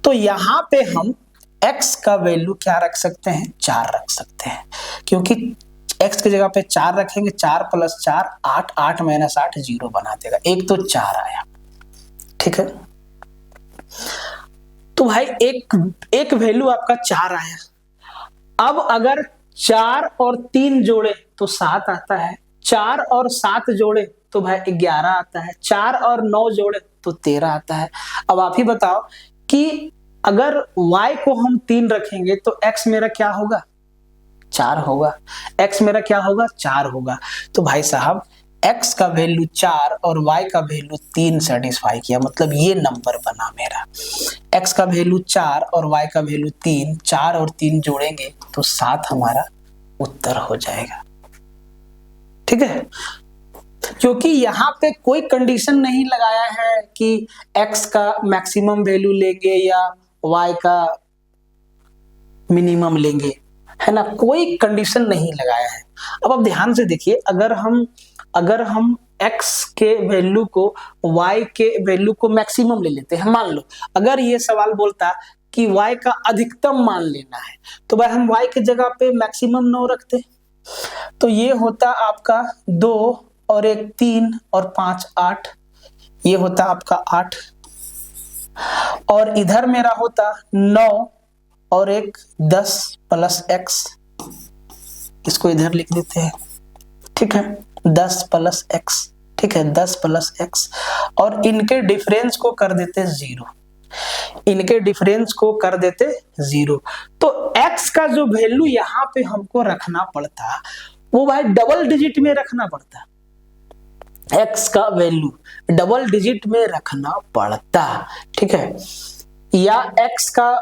तो यहाँ पे हम x का वैल्यू क्या रख सकते हैं, 4 रख सकते हैं, क्योंकि x की जगह पे 4 रखेंगे, 4 प्लस 4 8, 8 माइनस 8 0 बना देगा, एक तो 4 आया। ठीक है, तो भाई एक वैल्यू आपका 4 आया। अब अगर 4 और 3 जोड़े तो 7 आता है, 4 और 7 जोड़े तो भाई 11 आता है, 4 और 9 जोड़े तो 13 आता है। अब आप ही बताओ कि अगर y को हम 3 रखेंगे तो x मेरा क्या होगा, 4 होगा। x मेरा क्या होगा, 4 होगा। तो भाई साहब x का वैल्यू 4 और y का वैल्यू 3 सेटिस्फाई किया, मतलब ये नंबर बना मेरा। x का वैल्यू 4 और y का वैल्यू 3, 4 और 3 जोड़ेंगे तो 7 हमारा उत्तर हो जाएगा। ठीक है, क्योंकि यहाँ पे कोई कंडीशन नहीं लगाया है कि x का मैक्सिमम वैल्यू लेंगे या y का मिनिमम लेंगे, है ना, कोई कंडीशन नहीं लगाया है। अब आप ध्यान से देखिए, अगर हम x के वैल्यू को y के वैल्यू को मैक्सिमम ले लेते हैं, मान लो अगर ये सवाल बोलता कि y का अधिकतम मान लेना है, तो भाई हम y के जगह पे मैक्सिमम 9 रखते, तो ये होता आपका 2 और 1 3 और 5 8, ये होता आपका 8, और इधर मेरा होता 9 और 1 10 प्लस x, इसको इधर लिख देते हैं। ठीक है, 10 प्लस x। ठीक है, 10 प्लस x, और इनके डिफरेंस को कर देते 0, इनके डिफरेंस को कर देते 0। तो x का जो वैल्यू यहाँ पे हमको रखना पड़ता, वो भाई डबल डिजिट में रखना पड़ता, x का वैल्यू डबल डिजिट में रखना पड़ता। ठीक है, या x का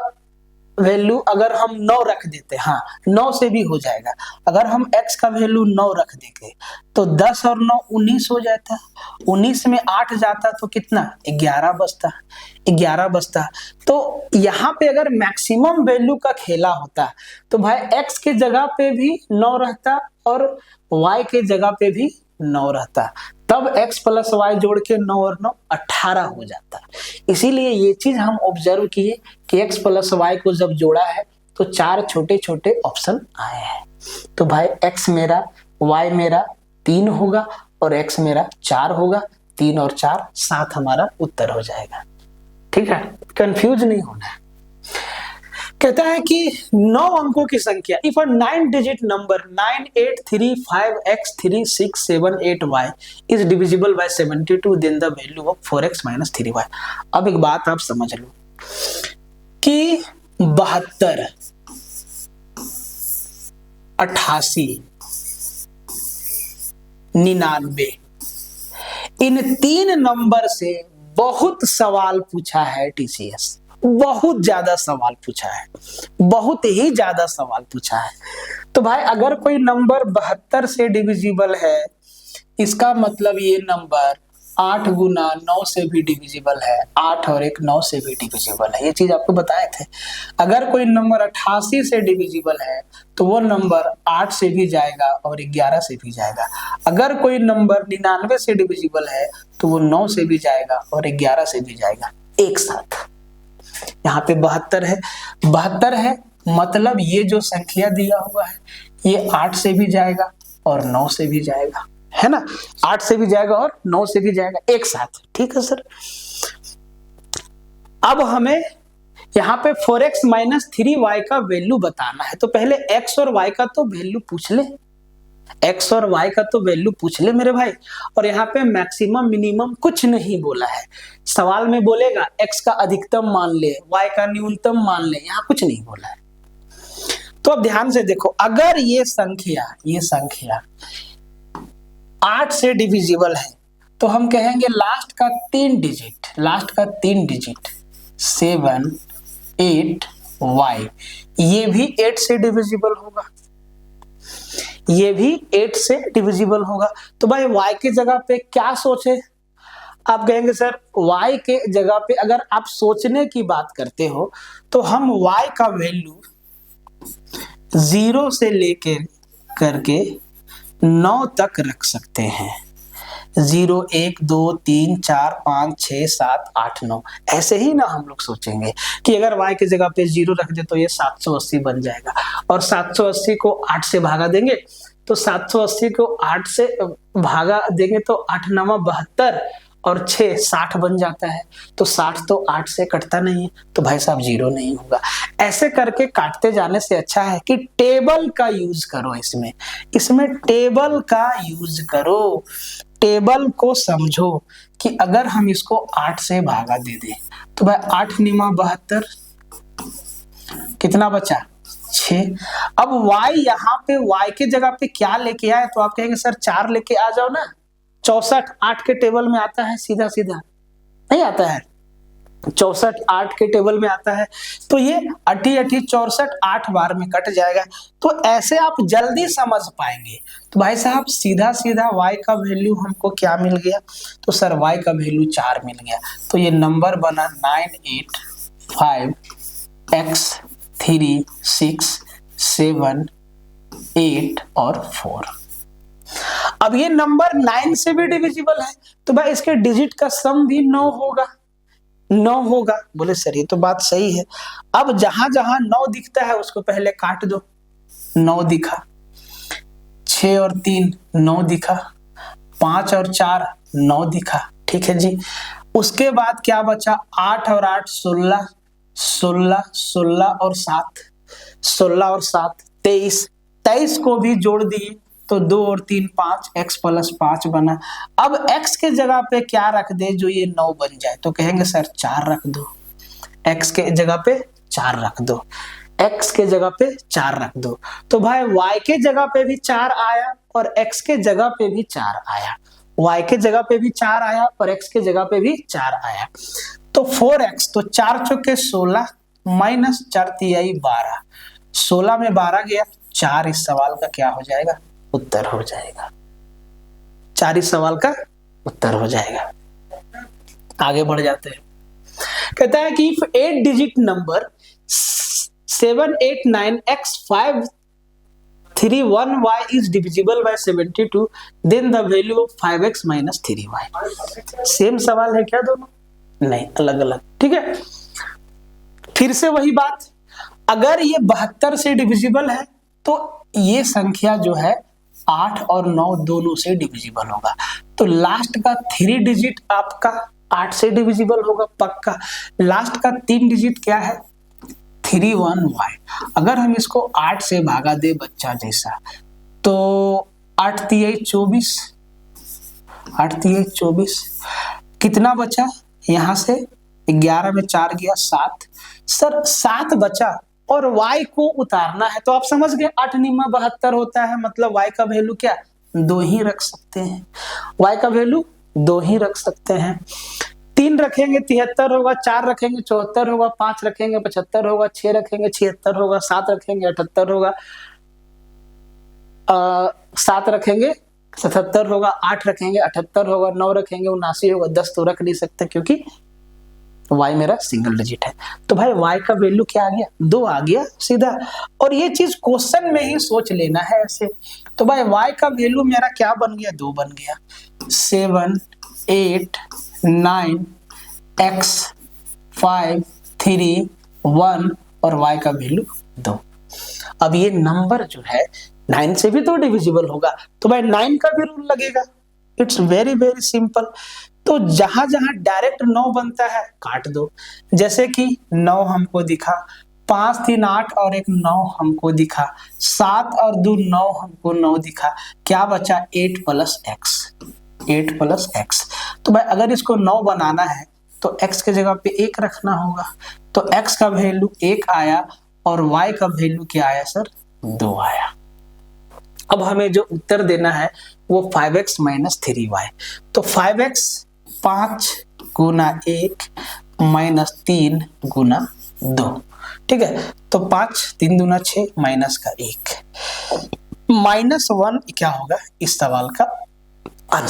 वैल्यू अगर हम 9 रख देते, हाँ 9 से भी हो जाएगा, अगर हम x का वैल्यू 9 रख देंगे तो 10 और 9 19 हो जाता, 19 में 8 जाता तो कितना, 11 बचता, 11 बचता। तो यहाँ पे अगर मैक्सिमम वैल्यू का खेला होता तो भाई x के जगह पे भी 9 रहता और y के जगह पे भी 9 रहता, तब x प्लस वाई जोड़ के 9 और 9 18 हो जाता। इसीलिए ये चीज हम ऑब्जर्व किए कि x प्लस वाई को जब जोड़ा है तो 4 छोटे छोटे ऑप्शन आए हैं। तो भाई x मेरा, y मेरा 3 होगा और x मेरा 4 होगा। 3 और 4 7 हमारा उत्तर हो जाएगा। ठीक है, कंफ्यूज नहीं होना है। कहता है कि 9 अंकों की संख्या, if a 9 digit number 9835x3678y is divisible by 72 then the value of 4x - 3y। अब एक बात आप समझ लो कि 72, 88, 99 इन 3 नंबर से बहुत सवाल पूछा है टीसीएस, बहुत ज्यादा सवाल पूछा है, बहुत ही ज्यादा सवाल पूछा है। तो भाई अगर कोई नंबर 72 से डिविजिबल है, इसका मतलब ये नंबर 8 गुना 9 से भी डिविजिबल है, 8 और 1 9 से भी डिविजिबल है। ये चीज आपको बताए थे। अगर कोई नंबर 88 से डिविजिबल है तो वो नंबर 8 से भी जाएगा और 11 से भी जाएगा। अगर कोई नंबर 99 से डिविजिबल है तो वो 9 से भी जाएगा और 11 से भी जाएगा एक साथ। यहाँ पे 72 है, 72 है मतलब ये जो संख्या दिया हुआ है ये 8 से भी जाएगा और 9 से भी जाएगा, है ना। 8 से भी जाएगा और 9 से भी जाएगा एक साथ। ठीक है सर। अब हमें यहाँ पे 4x - 3y का वैल्यू बताना है। तो पहले x और y का तो वैल्यू पूछ ले, x और y का तो वैल्यू पूछ ले मेरे भाई। और यहाँ पे मैक्सिमम मिनिमम कुछ नहीं बोला है। सवाल में बोलेगा x का अधिकतम मान ले, y का न्यूनतम मान ले, यहाँ कुछ नहीं बोला है। तो अब ध्यान से देखो, अगर ये संख्या 8 से डिविजिबल है तो हम कहेंगे लास्ट का 3 डिजिट 7 8 y, ये भी 8 से डिविजिबल होगा, ये भी 8 से डिविजिबल होगा। तो भाई y की जगह पे क्या सोचे? आप कहेंगे सर y के जगह पे अगर आप सोचने की बात करते हो तो हम y का वैल्यू 0 से लेकर करके 9 तक रख सकते हैं। 0 1 2 3 4 5 6 7 8 9 ऐसे ही ना हम लोग सोचेंगे कि अगर y की जगह पे 0 रख दे तो ये 780 बन जाएगा और 780 को 8 से भागा देंगे तो 780 को 8 से भागा देंगे तो 8 9 72 और 6 60 बन जाता है। तो 60 तो 8 से कटता नहीं है तो भाई साहब 0 नहीं होगा। ऐसे करके काटते जाने से अच्छा है कि टेबल का यूज करो। इसमें टेबल का यूज करो, टेबल को समझो कि अगर हम इसको 8 से भागा दे दें तो भाई 8 9 72 कितना बचा 6। अब y यहाँ पे y के जगह पे क्या लेके आए तो आप कहेंगे सर 4 लेके आ जाओ ना। 64 8 के टेबल में आता है, सीधा सीधा नहीं आता है। 64 8 के टेबल में आता है तो ये 80 64 8 बार में कट जाएगा। तो ऐसे आप जल्दी समझ पाएंगे। तो भाई साहब सीधा सीधा y का वैल्यू हमको क्या मिल गया? तो सर y का वैल्यू 4 मिल गया। तो ये नंबर बना 985x 3 6 7 8 और 4। अब ये नंबर 9 से भी डिविजिबल है तो भाई इसके डिजिट का सम भी 9 होगा। बोले सर ये तो बात सही है। अब जहां जहां 9 दिखता है उसको पहले काट दो। 9 दिखा, 6 और 3 9 दिखा, 5 और 4 9 दिखा। ठीक है जी। उसके बाद क्या बचा? 8 और 8 16 16 16 और 7 16 और 7 23 23 को भी जोड़ दिए तो 2 और 3 5 x प्लस 5 बना। अब x के जगह पे क्या रख दे जो ये 9 बन जाए? तो कहेंगे सर 4 रख दो। x के जगह पे 4 रख दो, x के जगह पे 4 रख दो। तो भाई y के जगह पे भी 4 आया और x के जगह पे भी 4 आया। y के जगह पे भी 4 आया और x के जगह पे भी 4 आया। तो 4x तो 4 चौके 16 माइनस 4 तिहाई 12, 16 में 12 गया, 4 इस सवाल का क्या हो जाएगा? उत्तर हो जाएगा। 4 इस सवाल का उत्तर हो जाएगा। आगे बढ़ जाते हैं। कहता है कि if 8 digit number 789x531y is divisible by 72 then the value of 5x - 3y। Same सवाल है क्या दोनों? नहीं, अलग अलग। ठीक है, फिर से वही बात, अगर ये 72 से डिविजिबल है तो ये संख्या जो है 8 और 9 दोनों से डिविजिबल होगा। तो लास्ट का 3 डिजिट आपका 8 से डिविजिबल होगा पक्का। लास्ट का 3 डिजिट क्या है? 31y। अगर हम इसको 8 से भागा दे बच्चा जैसा, तो 8 तिया 24, 8 तिया 24, कितना बचा यहाँ से? 11 में 4 गया 7, सर 7 बचा और y को उतारना है। तो आप समझ गए 8 निमा 72 होता है, मतलब y का वैल्यू क्या? 2 ही रख सकते हैं, y का वैल्यू 2 ही रख सकते हैं। 3 रखेंगे 73 होगा, 4 रखेंगे 74 होगा, 5 रखेंगे 75 होगा, 6 रखेंगे 76 होगा, 7 रखेंगे 78 होगा, 7 रखेंगे 77 होगा, 8 रखेंगे 78 होगा, 9 रखेंगे 79 होगा, 10 तो रख नहीं सकते क्योंकि y मेरा सिंगल डिजिट है। तो भाई y का वैल्यू क्या आ गया? 2 आ गया सीधा। और ये चीज क्वेश्चन में ही सोच लेना है ऐसे। तो भाई y का वैल्यू मेरा क्या बन गया? 2 बन गया। 7 8 9 x 5 3 1 और y का वैल्यू 2। अब ये नंबर जो है 9 से भी तो डिविजिबल होगा, तो भाई 9 का भी रूल लगेगा। It's very very simple. तो जहां जहां डायरेक्ट 9 बनता है काट दो। जैसे कि 9 हमको दिखा, 5 3 8 और एक 9 हमको दिखा, 7 और 2 9 हमको 9 दिखा, क्या बचा? 8 प्लस एक्स, 8 प्लस एक्स। तो भाई अगर इसको 9 बनाना है तो x के जगह पे 1 रखना होगा। तो x का वैल्यू 1 आया और y का वैल्यू क्या आया सर? 2 आया। अब हमें जो उत्तर देना है वो 5x माइनस 3y। तो 5x 5 गुना 1 माइनस 3 गुना 2। ठीक है, तो 5 3 दूना 6 माइनस का 1 -1 क्या होगा इस सवाल का आंसर।